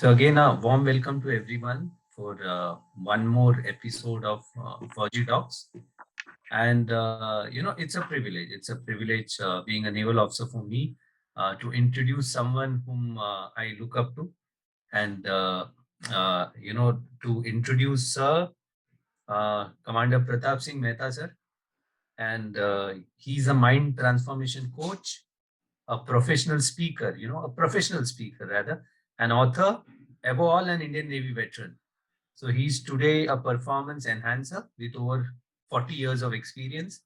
So again, a warm welcome to everyone for one more episode of Fauji Talks. And it's a privilege. It's a privilege being a naval officer for me to introduce someone whom I look up to, and to introduce Commander Pratap Singh Mehta, sir. And he's a mind transformation coach, a professional speaker, a professional speaker rather, an author, above all, an Indian Navy veteran. So he's today a performance enhancer with over 40 years of experience.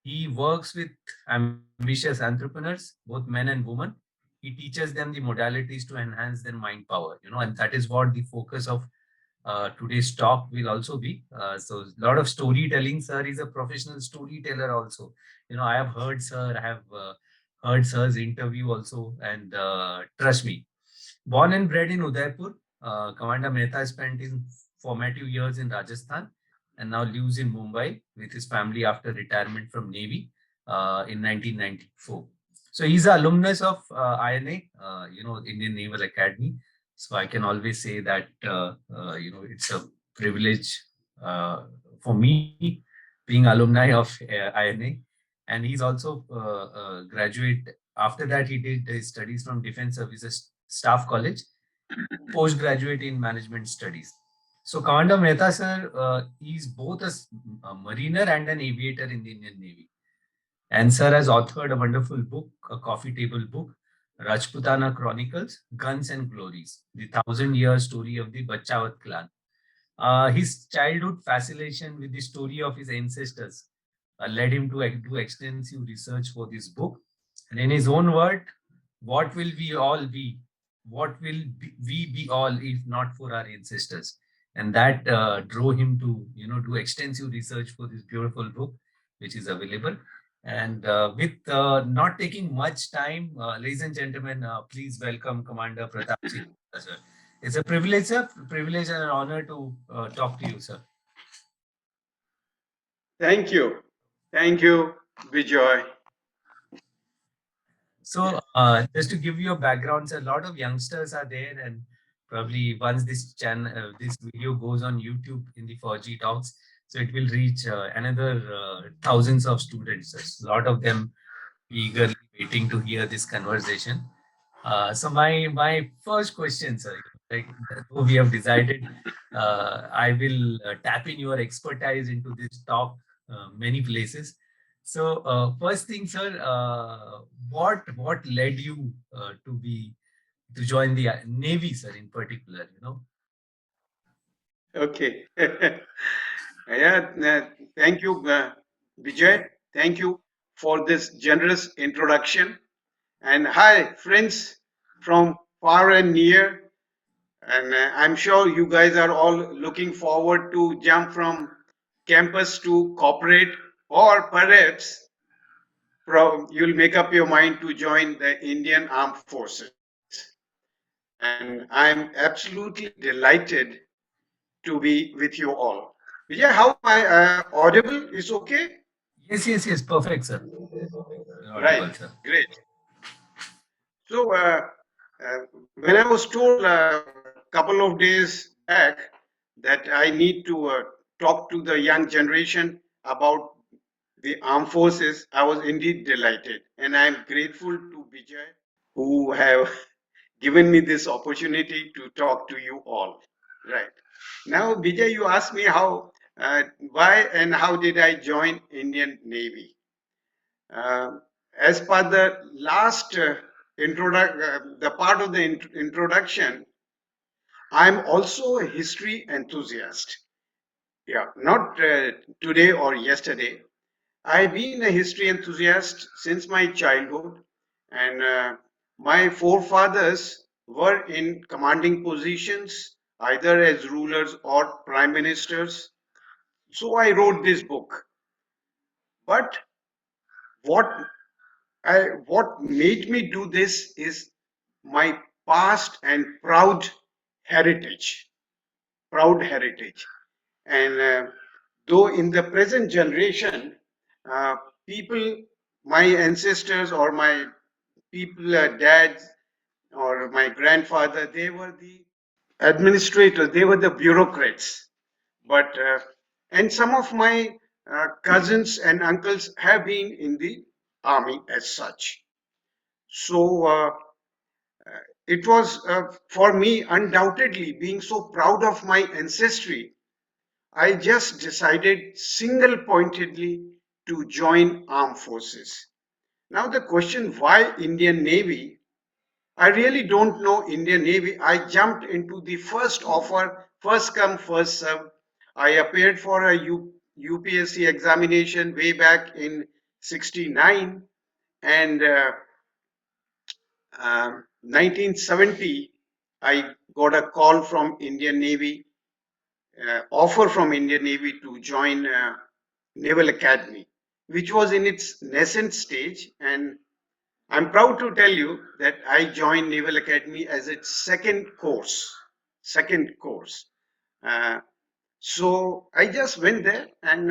He works with ambitious entrepreneurs, both men and women. He teaches them the modalities to enhance their mind power, and that is what the focus of today's talk will also be. So a lot of storytelling. Sir is a professional storyteller also. I have heard sir, I have heard sir's interview also, and trust me, born and bred in Udaipur, Commander Mehta spent his formative years in Rajasthan and now lives in Mumbai with his family after retirement from Navy in 1994. So he's an alumnus of INA, Indian Naval Academy. So I can always say that it's a privilege uh, for me being alumni of INA, and he's also graduate. After that, he did his studies from Defense Services Staff College, postgraduate in management studies. So Commander Mehta sir is both a mariner and an aviator in the Indian Navy. And sir has authored a wonderful book, a coffee table book, Rajputana Chronicles, Guns and Glories, the 1,000-year story of the Bachawat clan. His childhood fascination with the story of his ancestors led him to do extensive research for this book. And in his own word, what will we all be? What will we be all if not for our ancestors? And that drove him to, do extensive research for this beautiful book, which is available. And with not taking much time, ladies and gentlemen, please welcome Commander Pratap Singh, sir. It's a privilege, sir. Privilege and an honor to talk to you, sir. Thank you. Thank you, Bijay. So, just to give you a background, sir, a lot of youngsters are there, and probably once this video goes on YouTube in the 4G talks, so it will reach another thousands of students. A lot of them eagerly waiting to hear this conversation. So my first question, sir, like though we have decided, I will tap in your expertise into this talk many places. So first thing, sir, what led you to join the Navy, sir, in particular? Okay. Thank you, Bijay. Thank you for this generous introduction. And hi, friends from far and near. And I'm sure you guys are all looking forward to jump from campus to corporate, or perhaps you'll make up your mind to join the Indian Armed Forces. And I'm absolutely delighted to be with you all. Vijay, how am I audible? Is okay? Yes, perfect, sir. You're Right, audible, sir. great. So, when I was told a couple of days back that I need to talk to the young generation about the armed forces, I was indeed delighted. And I'm grateful to Bijay who have given me this opportunity to talk to you all. Right. Now, Bijay, you asked me why and how did I join Indian Navy? Uh, as per the last the part of the introduction, I'm also a history enthusiast. Yeah, not today or yesterday. I've been a history enthusiast since my childhood, and my forefathers were in commanding positions, either as rulers or prime ministers. So I wrote this book. But what what made me do this is my past and proud heritage. And though in the present generation, uh, people, my ancestors or my people, dads or my grandfather, they were the administrators, they were the bureaucrats. But and some of my cousins and uncles have been in the army as such. So it was for me, undoubtedly, being so proud of my ancestry, I just decided single pointedly to join armed forces. Now the question, why Indian Navy? I really don't know Indian Navy. I jumped into the first offer, first come, first serve. I appeared for a UPSC examination way back in 69, and 1970, I got a call from Indian Navy, offer from Indian Navy to join Naval Academy, which was in its nascent stage. And I'm proud to tell you that I joined Naval Academy as its second course. Second course. Uh, so I just went there, and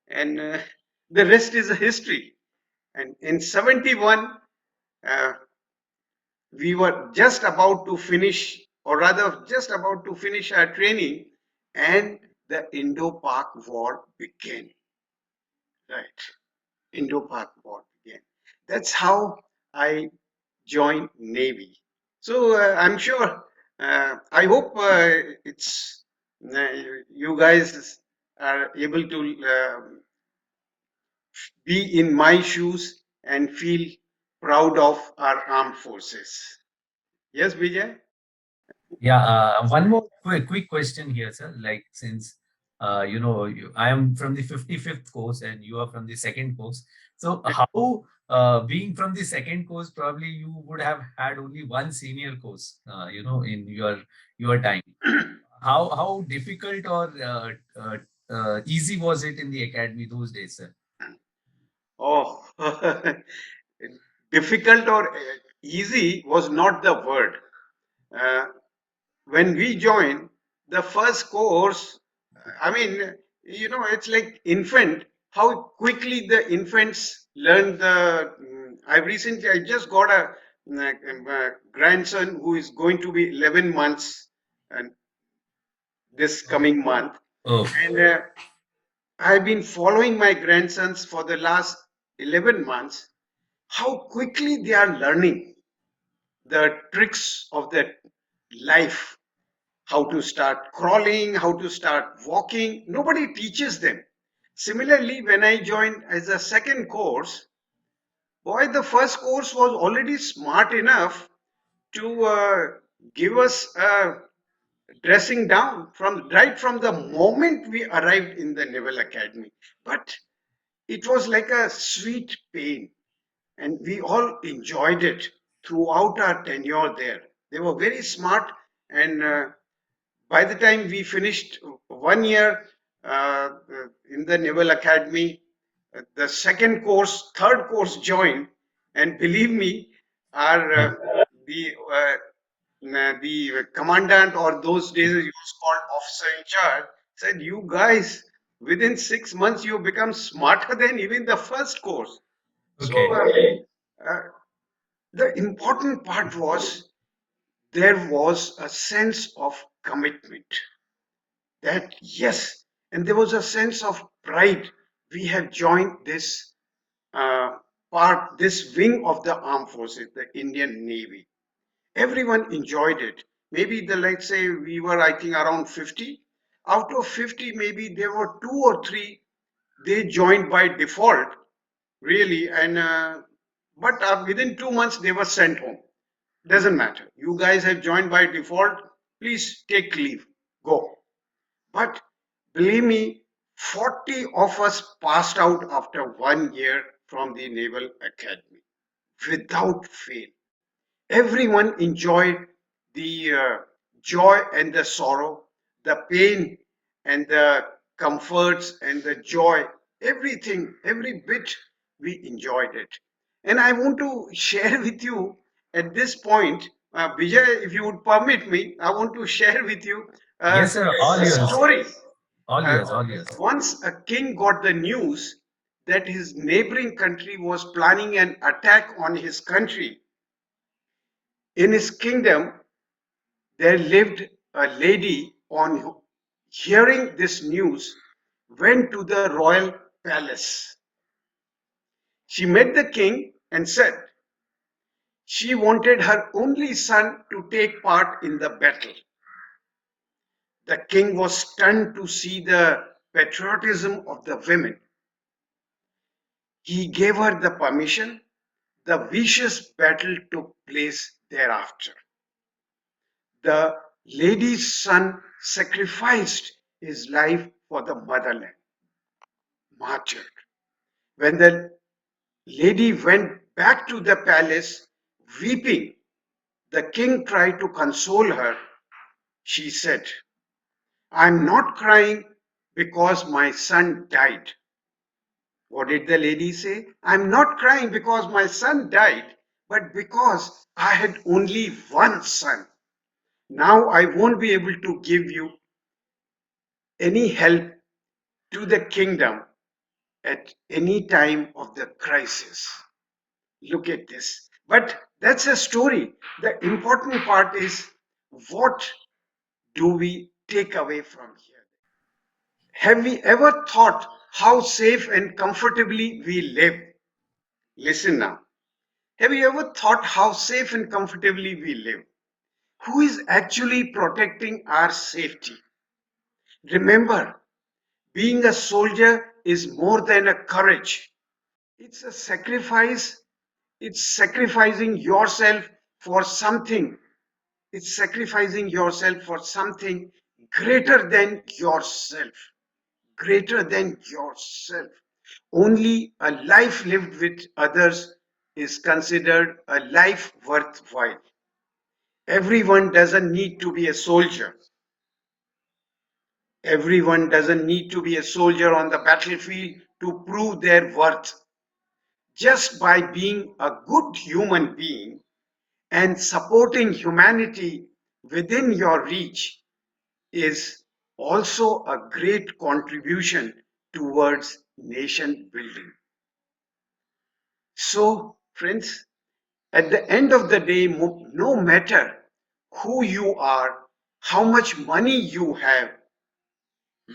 the rest is a history. And in 71, uh, we were just about to finish, or rather, just about to finish our training, and the Indo-Pak War began. Right, Indo-Pak War began. That's how I joined Navy. So I'm sure. I hope it's you guys are able to be in my shoes and feel proud of our armed forces. Yes, Bijay. Yeah, one more quick question here, sir. Like, since I am from the 55th course and you are from the second course. So how, being from the second course, probably you would have had only one senior course, in your time. How difficult or easy was it in the academy those days, sir? Oh, difficult or easy was not the word. Uh, when we joined the first course, I mean, it's like infant, how quickly the infants learn the. I just got a grandson who is going to be 11 months and this coming month. Oh, And I've been following my grandsons for the last 11 months, how quickly they are learning the tricks of their life, how to start crawling, how to start walking. Nobody teaches them. Similarly, when I joined as a second course, boy, the first course was already smart enough to give us a dressing down from right from the moment we arrived in the Naval Academy. But it was like a sweet pain, and we all enjoyed it throughout our tenure there. They were very smart, and by the time we finished 1 year in the Naval Academy, the second course, third course joined, and believe me, our the the commandant, or those days it was called officer in charge, said, "You guys, within 6 months, you become smarter than even the first course." So okay. uh, the important part was there was a sense of commitment, that yes, and there was a sense of pride. We have joined this uh, this wing of the armed forces, the Indian Navy. Everyone enjoyed it. Maybe let's say we were, I think, around 50. Out of 50, maybe there were two or three they joined by default, really, and but within 2 months they were sent home. Doesn't matter. You guys have joined by default. Please take leave. Go. But believe me, 40 of us passed out after 1 year from the Naval Academy without fail. Everyone enjoyed the joy and the sorrow, the pain and the comforts and the joy, everything, every bit, we enjoyed it. And I want to share with you at this point, Bijay, if you would permit me, I want to share with you Yes, sir. All a yours. story. All Uh, yours. All yours. once a king got the news that his neighboring country was planning an attack on his country, in his kingdom, there lived a lady on who, hearing this news, went to the royal palace. She met the king and said she wanted her only son to take part in the battle. The king was stunned to see the patriotism of the women. He gave her the permission. The vicious battle took place thereafter. The lady's son sacrificed his life for the motherland, martyred. When the lady went back to the palace weeping, the king tried to console her. She said, I'm not crying because my son died. What did the lady say? I'm not crying because my son died, but because I had only one son. Now I won't be able to give you any help to the kingdom at any time of the crisis. Look at this. But that's a story. The important part is, what do we take away from here? Have we ever thought how safe and comfortably we live? Listen now. Have you ever thought how safe and comfortably we live? Who is actually protecting our safety? Remember, being a soldier is more than a courage. It's a sacrifice. It's sacrificing yourself for something. It's sacrificing yourself for something greater than yourself. Greater than yourself. Only a life lived with others is considered a life worthwhile. Everyone doesn't need to be a soldier. Everyone doesn't need to be a soldier on the battlefield to prove their worth. Just by being a good human being and supporting humanity within your reach is also a great contribution towards nation building. So, friends, at the end of the day, no matter who you are, how much money you have,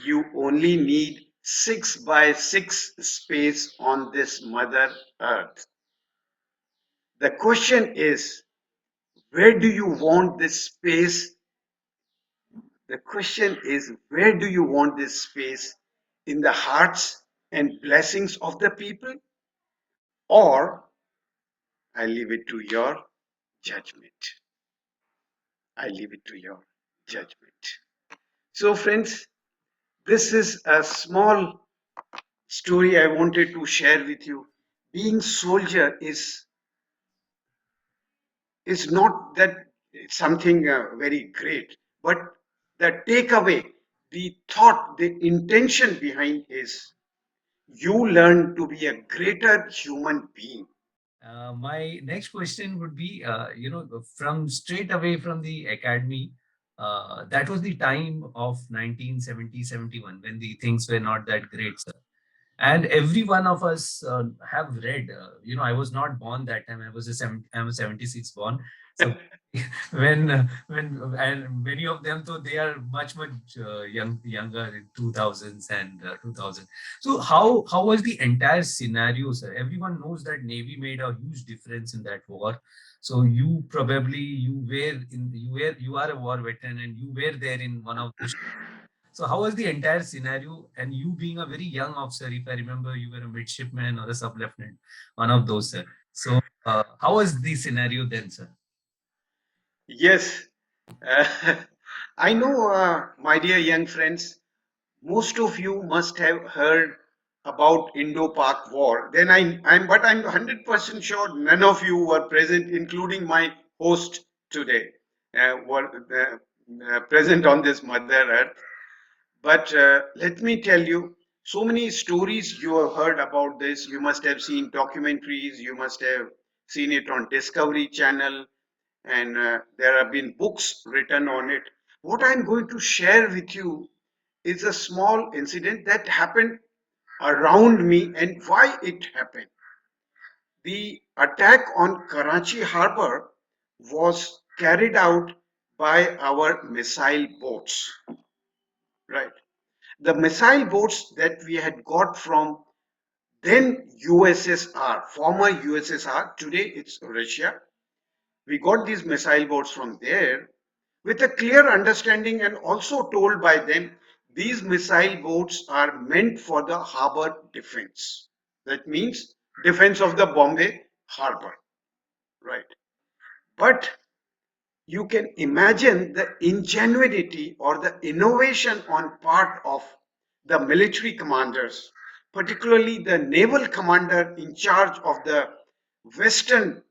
you only need 6 by 6 space on this Mother Earth. The question is, where do you want this space? The question is, where do you want this space? In the hearts and blessings of the people? Or I leave it to your judgment. I leave it to your judgment. So, friends, this is a small story I wanted to share with you. Being soldier is not that something very great, but the takeaway, the thought, the intention behind is you learn to be a greater human being. My next question would be, from straight away from the academy, that was the time of 1970-71 when the things were not that great, sir. And every one of us have read. I was not born that time. I'm a 76 born. So when and many of them, though they are much younger in 2000s and 2000. So how was the entire scenario, sir? Everyone knows that Navy made a huge difference in that war. So you are a war veteran and you were there in one of those. So how was the entire scenario? And you being a very young officer, if I remember, you were a midshipman or a sub-lieutenant, one of those, sir. So how was the scenario then, sir? Yes, uh, I know, my dear young friends, most of you must have heard about Indo-Pak War. Then I'm 100% sure none of you were present, including my host today, were present on this Mother Earth. But let me tell you, so many stories you have heard about this. You must have seen documentaries. You must have seen it on Discovery Channel, and there have been books written on it. What I'm going to share with you is a small incident that happened around me and why it happened. The attack on Karachi harbor was carried out by our missile boats, right? The missile boats that we had got from then USSR, former USSR, today it's Russia. We got these missile boats from there with a clear understanding and also told by them these missile boats are meant for the harbor defense. That means defense of the Bombay harbor, right? But you can imagine the ingenuity or the innovation on part of the military commanders, particularly the naval commander in charge of the Western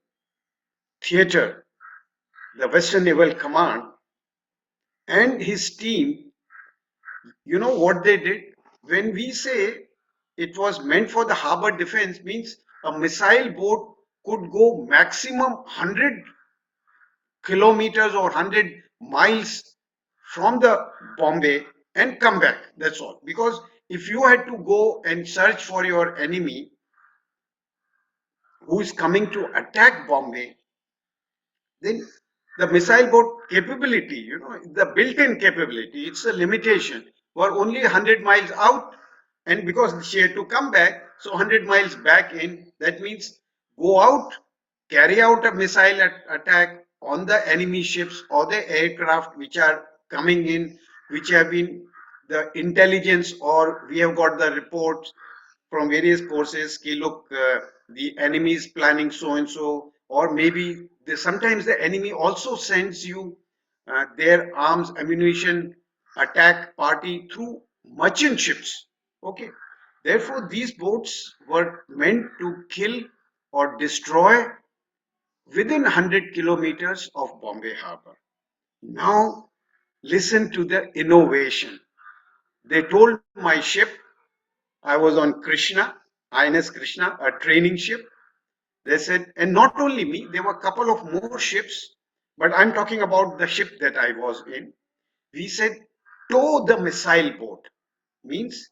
theater, the Western Naval Command, and his team. You know what they did? When we say it was meant for the harbor defense, means a missile boat could go maximum 100 kilometers or 100 miles from the Bombay and come back. That's all. Because if you had to go and search for your enemy who is coming to attack Bombay, then the missile boat capability, the built-in capability, it's a limitation. Were only 100 miles out, and because she had to come back, so 100 miles back in, that means go out, carry out a missile attack on the enemy ships or the aircraft which are coming in, which have been the intelligence, or we have got the reports from various courses ki look, the enemy is planning so and so, or maybe sometimes the enemy also sends you their arms ammunition attack party through merchant ships. Okay, therefore these boats were meant to kill or destroy within 100 kilometers of Bombay harbor. Now listen to the innovation. They told my ship, I was on Krishna, INS Krishna, a training ship. They said, and not only me, there were a couple of more ships, but I'm talking about the ship that I was in. We said, tow the missile boat. Means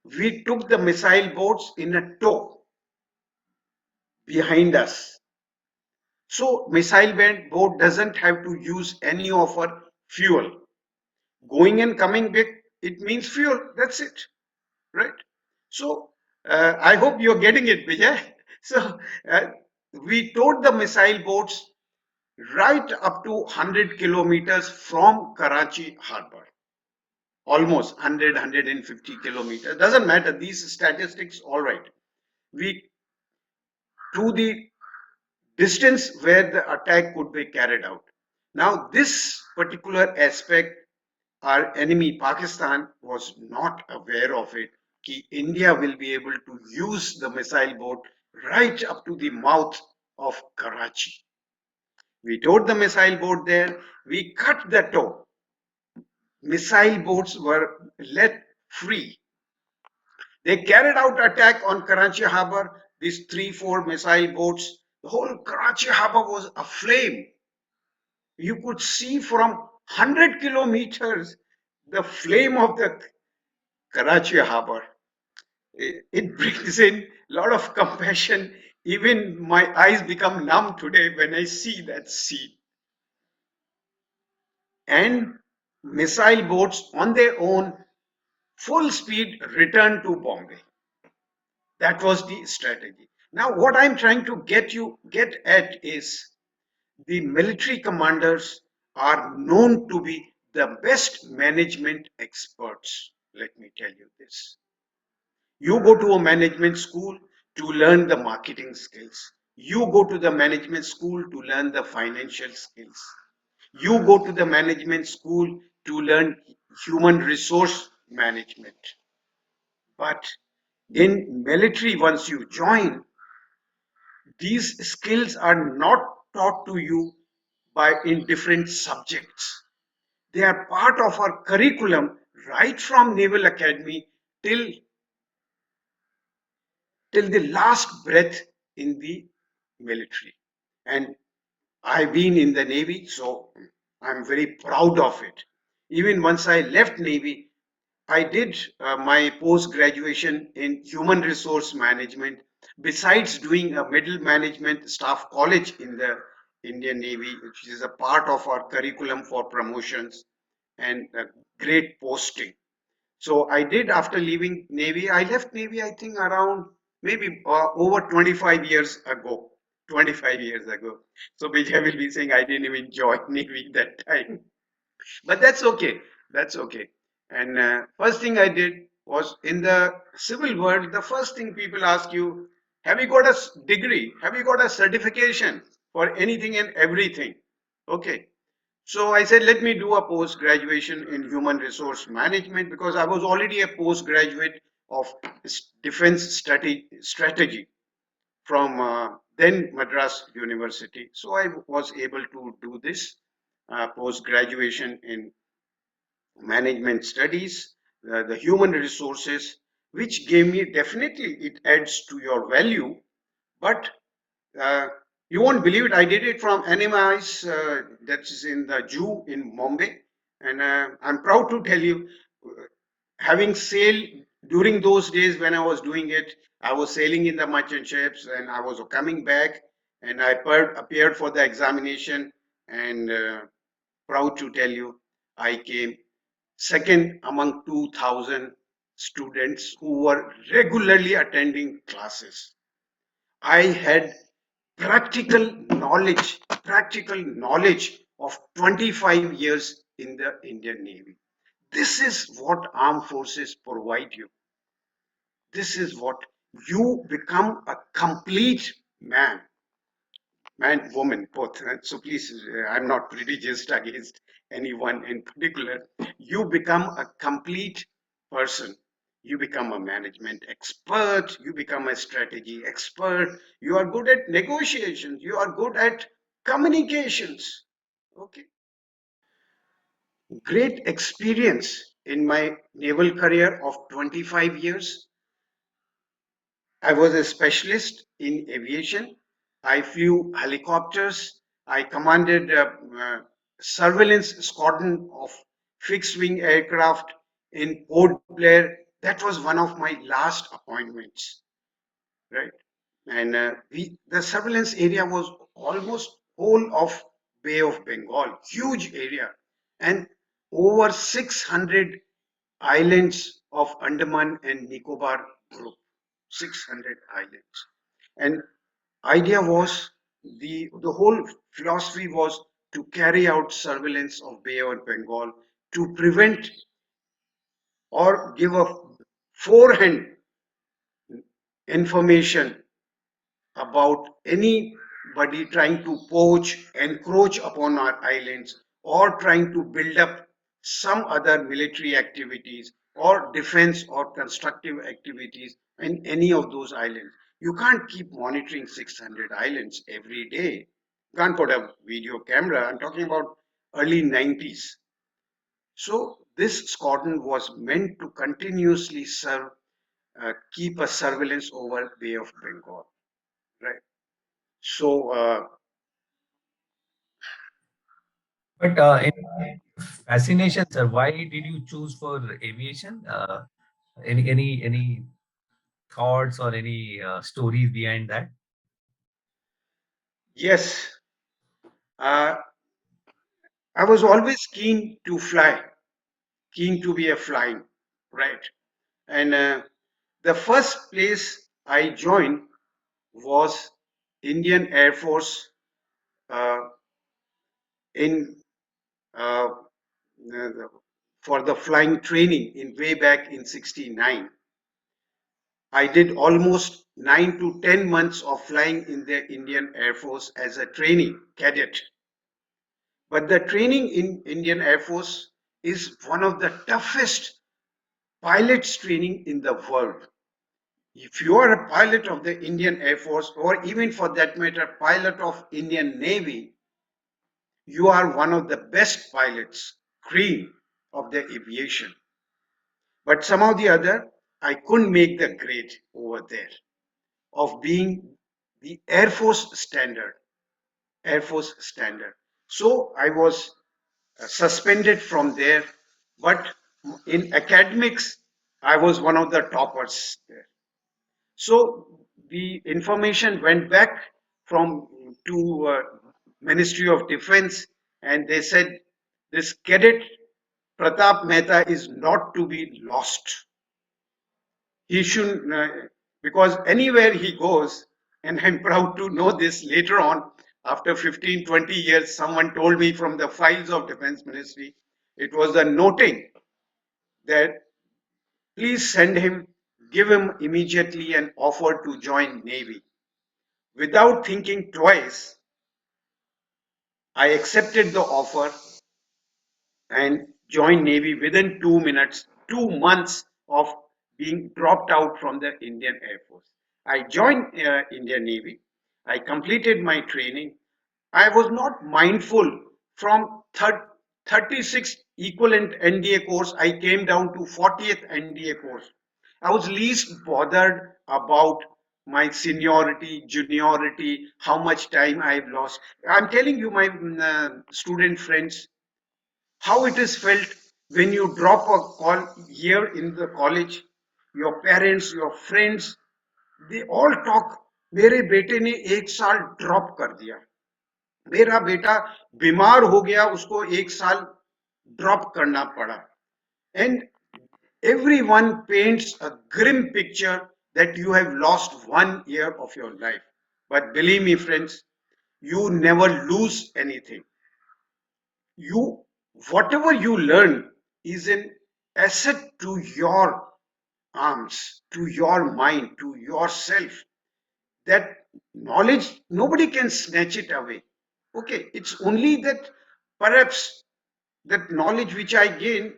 we took the missile boats in a tow behind us. So missile boat doesn't have to use any of our fuel. Going and coming back, it means fuel. That's it, right? So I hope you're getting it, Bijay. So we towed the missile boats right up to 100 kilometers from Karachi harbor. Almost 100, 150 kilometers. Doesn't matter. These statistics, all right. We to the distance where the attack could be carried out. Now, this particular aspect, our enemy Pakistan was not aware of it. Ki India will be able to use the missile boat right up to the mouth of Karachi. We towed the missile boat there. We cut the tow. Missile boats were let free. They carried out attack on Karachi harbor. These 3, 4 missile boats. The whole Karachi harbor was aflame. You could see from 100 kilometers the flame of the Karachi harbor. It brings in a lot of compassion. Even my eyes become numb today when I see that scene. And missile boats on their own, full speed, return to Bombay. That was the strategy. Now, what I'm trying to get at is the military commanders are known to be the best management experts. Let me tell you this. You go to a management school to learn the marketing skills. You go to the management school to learn the financial skills. You go to the management school to learn human resource management. But in military, once you join, these skills are not taught to you by in different subjects. They are part of our curriculum right from Naval Academy till the last breath in the military. And I've been in the Navy, so I'm very proud of it. Even once I left Navy, I did my post graduation in human resource management. Besides doing a middle management staff college in the Indian Navy, which is a part of our curriculum for promotions and a great posting. So I did after leaving Navy. I left Navy, I think, around maybe over 25 years ago. 25 years ago. So Bijay will be saying I didn't even join Navy that time. But that's okay. That's okay. And first thing I did was in the civil world, the first thing people ask you, have you got a degree? Have you got a certification for anything and everything? Okay. So I said, let me do a post graduation in human resource management because I was already a postgraduate of defense strategy from then Madras University. So I was able to do this post graduation in management studies, the human resources, which gave me definitely it adds to your value, but uh, you won't believe it. I did it from NMI's that's in the Jew in Bombay, and I'm proud to tell you, having sailed during those days when I was doing it, I was sailing in the merchant ships, and I was coming back, and I appeared for the examination, and proud to tell you, I came second among 2,000 students who were regularly attending classes. I had practical knowledge of 25 years in the Indian Navy. This is what armed forces provide you. This is what you become a complete man, woman, both. So please, I'm not prejudiced against anyone in particular. You become a complete person. You become a management expert. You become a strategy expert. You are good at negotiations. You are good at communications. Okay. Great experience in my naval career of 25 years. I was a specialist in aviation. I flew helicopters. I commanded a surveillance squadron of fixed wing aircraft in Port Blair. That was one of my last appointments, right? And the surveillance area was almost whole of Bay of Bengal, huge area, and over 600 islands of Andaman and Nicobar group. 600 islands. And idea was the whole philosophy was to carry out surveillance of Bay of Bengal to prevent or give a forehand information about anybody trying to poach, encroach upon our islands, or trying to build up some other military activities or defense or constructive activities in any of those islands. You can't keep monitoring 600 islands every day. You can't put a video camera. I'm talking about early 90s. So this squadron was meant to continuously keep a surveillance over Bay of Bengal, right? So But fascination, sir. Why did you choose for aviation? Any thoughts or any stories behind that? yes, uh, I was always keen to fly, keen to be a flying, right? And the first place I joined was Indian Air Force uh, in uh, for the flying training in way back in '69. I did almost 9 to 10 months of flying in the Indian Air Force as a trainee cadet. But the training in Indian Air Force is one of the toughest pilots training in the world. If you are a pilot of the Indian Air Force, or even for that matter, pilot of Indian Navy, you are one of the best pilots, cream of the aviation. But somehow the other, I couldn't make the grade over there of being the Air Force standard. Air Force standard. So I was suspended from there, but in academics, I was one of the toppers there. So the information went back from to Ministry of Defense, and they said this cadet Pratap Mehta is not to be lost. He should, because anywhere he goes, and I'm proud to know this later on, after 15, 20 years, someone told me from the files of Defense Ministry, it was a noting that please send him, give him immediately an offer to join Navy. Without thinking twice, I accepted the offer and joined Navy within 2 minutes, 2 months of being dropped out from the Indian Air Force. I joined Indian Navy. I completed my training. I was not mindful from 36 equivalent NDA course, I came down to 40th NDA course. I was least bothered about my seniority, juniority, how much time I've lost. I'm telling you, my student friends, how it is felt when you drop a call here in the college. Your parents, your friends, they all talk, मेरे बेटे ने 1 साल drop कर दिया, मेरा बेटा बीमार हो गया, उसको 1 साल ड्रॉप करना पड़ा. And everyone paints a grim picture that you have lost 1 year of your life. But believe me, friends, you never lose anything. You, whatever you learn is an asset to your arms, to your mind, to yourself. That knowledge, nobody can snatch it away. Okay, it's only that perhaps that knowledge which I gained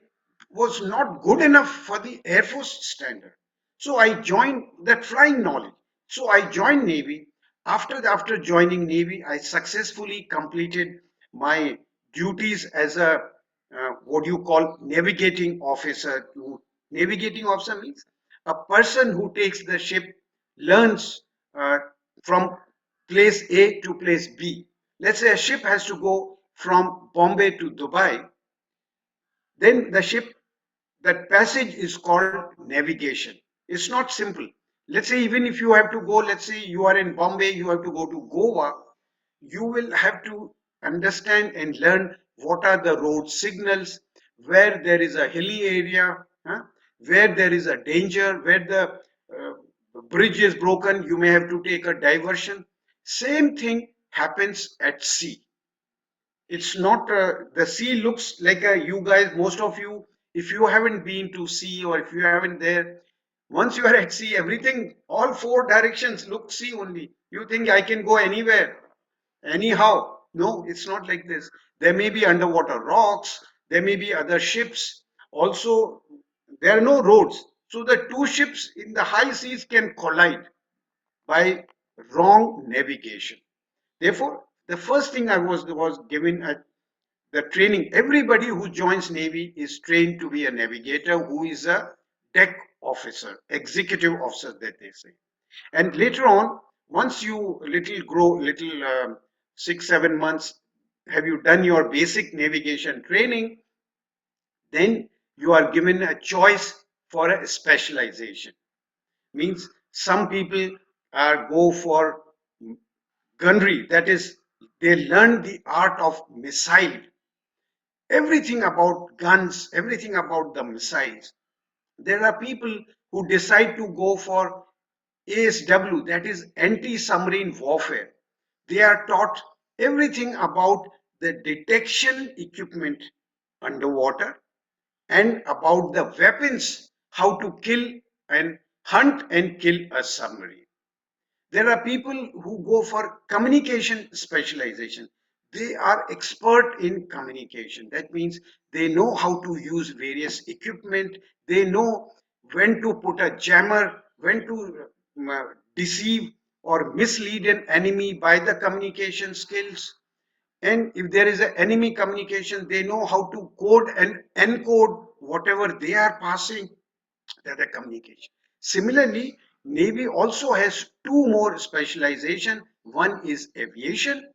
was not good enough for the Air Force standard. So I joined that flying knowledge. So I joined Navy. After joining Navy, I successfully completed my duties as a what you call navigating officer. Navigating officer means a person who takes the ship, learns uh, from place A to place B. Let's say a ship has to go from Bombay to Dubai, then the ship, that passage is called navigation. It's not simple. Let's say even if you have to go, let's say you are in Bombay, you have to go to Goa, you will have to understand and learn what are the road signals, where there is a hilly area, huh? Where there is a danger, where the bridge is broken, you may have to take a diversion. Same thing happens at sea. It's not the sea looks like a, you guys, most of you, if you haven't been to sea or if you haven't there, once you are at sea, everything, all four directions look sea only. You think I can go anywhere anyhow. No, it's not like this. There may be underwater rocks, there may be other ships. Also, there are no roads, so the two ships in the high seas can collide by wrong navigation. Therefore, the first thing I was given the training. Everybody who joins Navy is trained to be a navigator, who is a deck officer, executive officer that they say. And later on, once you little grow, little 6 7 months, have you done your basic navigation training? Then you are given a choice for a specialization. Means some people go for gunnery, that is, they learn the art of missile, everything about guns, everything about the missiles. There are people who decide to go for ASW, that is anti-submarine warfare. They are taught everything about the detection equipment underwater and about the weapons, how to kill and hunt and kill a submarine. There are people who go for communication specialization. They are expert in communication. That means they know how to use various equipment. They know when to put a jammer, when to deceive or mislead an enemy by the communication skills. And if there is an enemy communication, they know how to code and encode whatever they are passing, that the communication. Similarly, Navy also has two more specialization. One is aviation.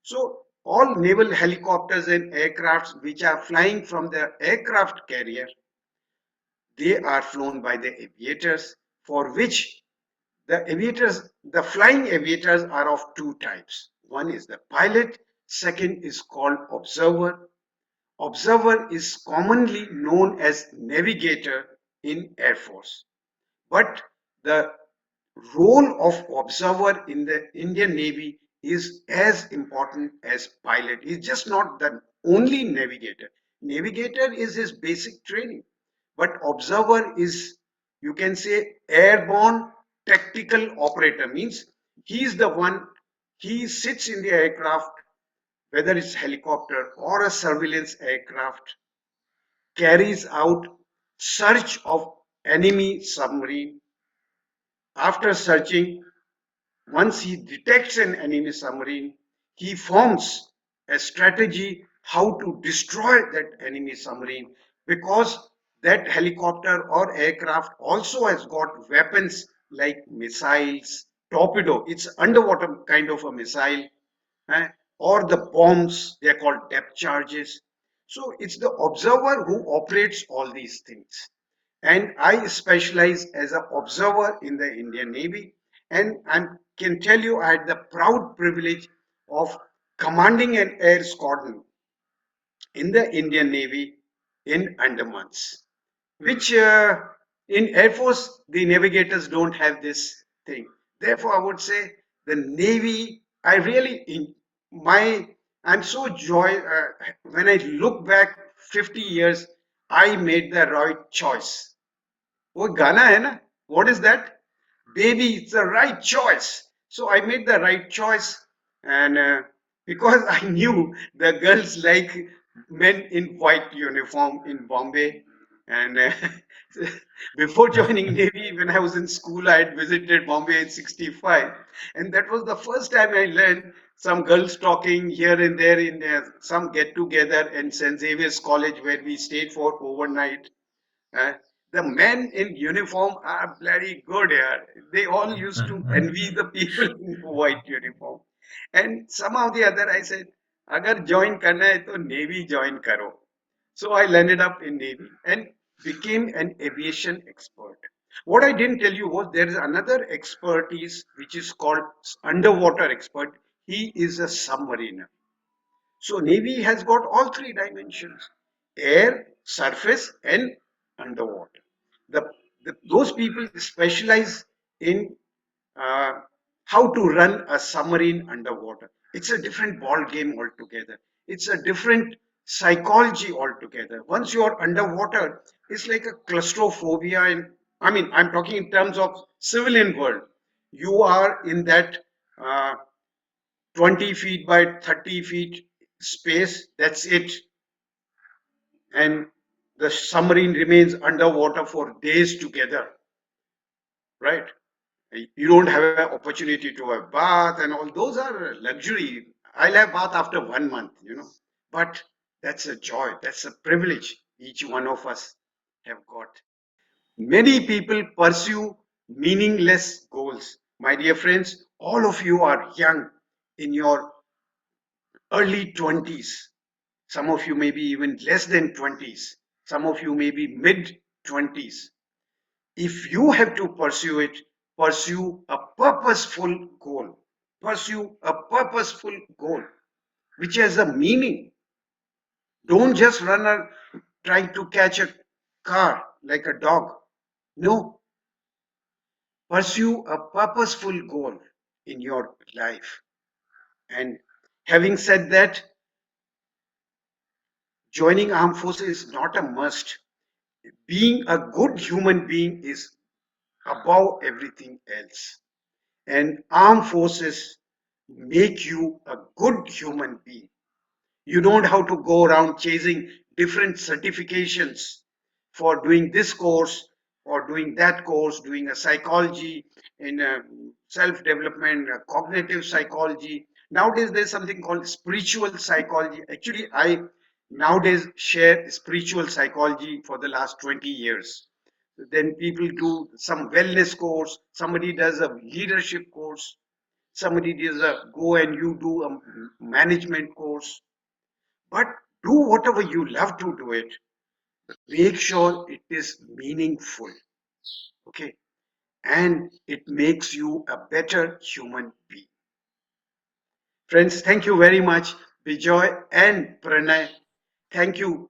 So all naval helicopters and aircrafts which are flying from the aircraft carrier, they are flown by the aviators, for which the aviators, the flying aviators are of two types. One is the pilot, Second is called observer. Observer is commonly known as navigator in Air Force. But the role of observer in the Indian Navy is as important as pilot. He's just not the only navigator. Navigator is his basic training, but observer is, you can say, airborne tactical operator. Means he's the one, he sits in the aircraft, whether it's helicopter or a surveillance aircraft, carries out search of enemy submarine. After searching, once he detects an enemy submarine, he forms a strategy how to destroy that enemy submarine, because that helicopter or aircraft also has got weapons like missiles, torpedo, it's underwater kind of a missile, eh, or the bombs, they're called depth charges. So it's the observer who operates all these things. And I specialize as an observer in the Indian Navy. And I can tell you, I had the proud privilege of commanding an air squadron in the Indian Navy in Andamans, which in Air Force, the navigators don't have this thing. Therefore, I would say the Navy, I really, in my, I'm so when I look back 50 years, I made the right choice. वो गाना है ना, what is that? Baby, it's the right choice. So I made the right choice. And because I knew the girls like men in white uniform in Bombay. And before joining Navy, when I was in school, I had visited Bombay in 65. And that was the first time I learned some girls talking here and there in some get together in St. Xavier's College, where we stayed for overnight. uh, the men in uniform are bloody good here. They all used to envy the people in white uniform. And somehow the other, I said, अगर join करना है तो Navy join करो. So I landed up in Navy and became an aviation expert. What I didn't tell you was there is another expertise which is called underwater expert. He is a submariner. So Navy has got all three dimensions: air, surface, and underwater. The, those people specialize in uh, how to run a submarine underwater. It's a different ball game altogether. It's a different psychology altogether. Once you're underwater, it's like a claustrophobia. And I mean, I'm talking in terms of civilian world. You are in that uh, 20 feet by 30 feet space, that's it. And the submarine remains underwater for days together, right? You don't have an opportunity to have bath and all. Those are luxury. I'll have bath after 1 month, But that's a joy, that's a privilege each one of us have got. Many people pursue meaningless goals. My dear friends, all of you are young in your early 20s. Some of you may be even less than 20s. Some of you may be mid 20s. If you have to pursue it, pursue a purposeful goal. Pursue a purposeful goal which has a meaning. Don't just trying to catch a car like a dog. No, pursue a purposeful goal in your life. And having said that, joining armed forces is not a must. Being a good human being is above everything else. And armed forces make you a good human being. You don't have to go around chasing different certifications for doing this course or doing that course, doing a psychology in self-development, cognitive psychology. Nowadays, there's something called spiritual psychology. Actually, I nowadays share spiritual psychology for the last 20 years. Then people do some wellness course, somebody does a leadership course, somebody does a go and you do a management course. But do whatever you love to do it. Make sure it is meaningful. Okay. And it makes you a better human being. Friends, thank you very much. Bijay, and Pranay. Thank you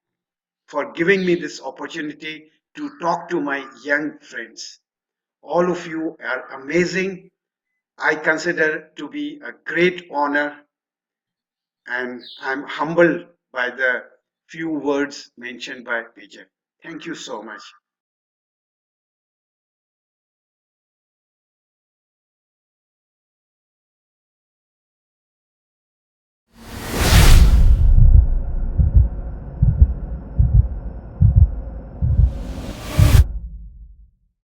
for giving me this opportunity to talk to my young friends. All of you are amazing. I consider to be a great honor, and I'm humbled by the few words mentioned by Bijay. Thank you so much.